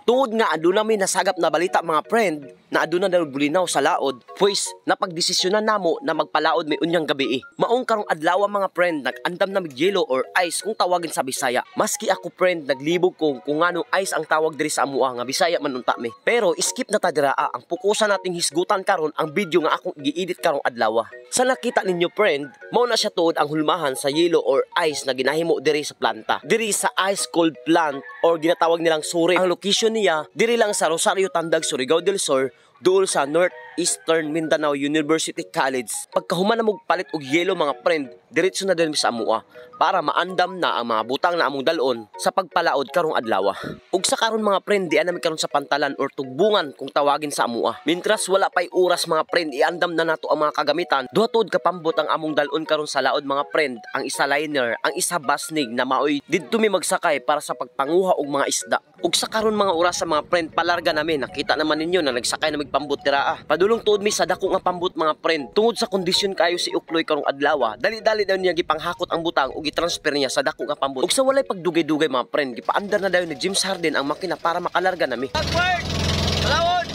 Tungod nga aduna mi nasagap na balita mga friend na aduna daw bulinaw sa laod, pues napagdesisyonan namo na magpalaod may unyang gabi. Maong karong adlaw mga friend nag-andam na mig yelo or ice kung tawagin sa Bisaya. Maski ako friend naglibog kung anong ice ang tawag diri sa amuha nga Bisaya man unta mi. Pero skip na ta diraa, ang pukusan nating hisgutan karon ang video nga akong gi-edit karong adlaw. Sa nakita ninyo friend, mao na siya tuod ang hulmahan sa yelo or ice na ginahimo diri sa planta. Diri sa ice cold plant or ginatawag nilang Suri. Ang location niya diri lang sa Rosario Tandag, Surigao del Sur, duol sa Northeastern Mindanao University College. Pagkahuman na mo palit og yelo mga friend, diretso na din sa amua para maandam na ang mga butang na among dalon sa pagpalaod karong adlaw. Ug sa karon mga friend, di anami karon sa pantalan or tugbungan kung tawagin sa amua. Mintras wala pay oras mga friend, iandam na nato ang mga kagamitan. Duha tuod kapambot ang among dalon karon sa laod mga friend, ang isa liner, ang isa basnig na maoy didto mi magsakay para sa pagpanguha og mga isda. Ug sa karon mga oras sa mga friend, palarga namin, nakita naman ninyo na nagsakay na magpambot dira. Padulong tuod mi sa dako nga pambot mga friend. Tungod sa kondisyon kayo si Ukloy karong adlaw, dali-dali daw niya gipanghakot ang butang ug i-transfer niya sa dako nga pambot. Ug sa walay pagdugay-dugay mga friend, gipaandar na daw ni James Harden ang makina para makalarga nami. Palawon!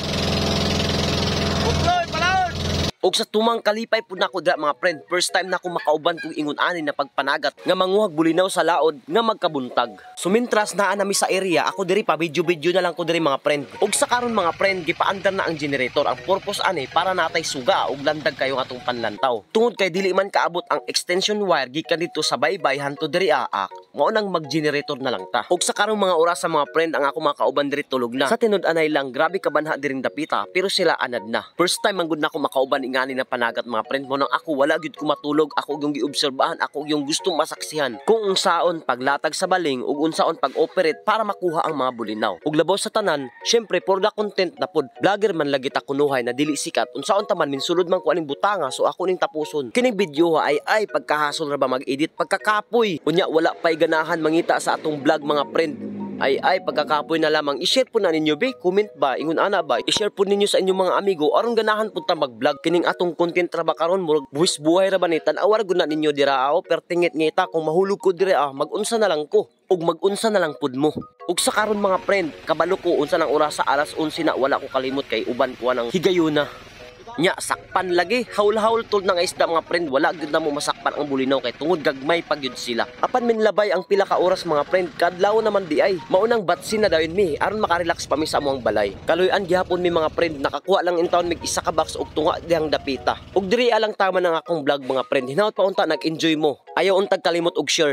Ukloy, palawon! Og sa tumang kalipay pud nako dira mga friend, first time nako makauban kung ingon ani na pagpanagat nga manguhag bulinaw sa laod nga magkabuntag. Sumintras naa nami sa area, ako diri pa video na lang ko diri mga friend. Og sa karon mga friend, gipaandar na ang generator. Ang purpose ani para natay suga og landag kayo atong panlantaw. Tungod kay dili man kaabot ang extension wire gikan dito sa baybay hanto diri aak, mao nang mag-generator na lang ta. Og sa karong mga oras sa mga friend, ang ako mga kauban diri tulog na. Sa tinud-anay lang, grabe kabanha diring dapita, pero sila anad na. First time man gud nako makauban ingani na panagat mga friend mo nang ako wala gyud ko matulog, ako yung giobserbahan, ako yung gustong masaksihan kung unsaon paglatag sa baling ug unsaon pag-operate para makuha ang mga bulinaw. Ug labaw sa tanan, syempre for the content na pod, vlogger man lagi ta kunuhay na dili sikat, unsaon ta man minsulod man ko aning butanga, so ako ning tapuson. Kining video ay pagkahasol ra ba mag-edit, pagkakapoy unya wala pay ganahan mangita sa atong vlog mga friend. Pagkakapoy na lamang, i-share po na ninyo be, comment ba, ingon ana ba, i-share po ninyo sa inyong mga amigo, aron ganahan po ta mag-vlog, kining atong content ra ba karon, murag buwis buhay ra ba ni, tan-awar gud na ninyo dira pertingit ngita, kung mahulog ko dira mag-unsa na lang ko, ug mag-unsa na lang pud mo. Ug sa karon mga friend, kabalo ko unsa nang oras sa alas 11 na, wala ko kalimot kay uban ko nang higayuna. Nya sakpan lagi, haul-haul tul na nga isda mga friend, wala gyud na mo masakpan ang bulinaw kay tungod gagmay pa gyud sila. Apan min labay ang pila ka oras mga friend, kadlaw naman di ay. Maunang batsin na dawin mi aron makarelax pa mi sa amuang balay. Kaluy-an gihapon mi mga friend, nakakuha lang in taon mig isa ka box og tunga dihang dapita. Ug diri alang tama nang akong vlog mga friend, hinaut pa unta nag-enjoy mo. Ayaw untag kalimot og share.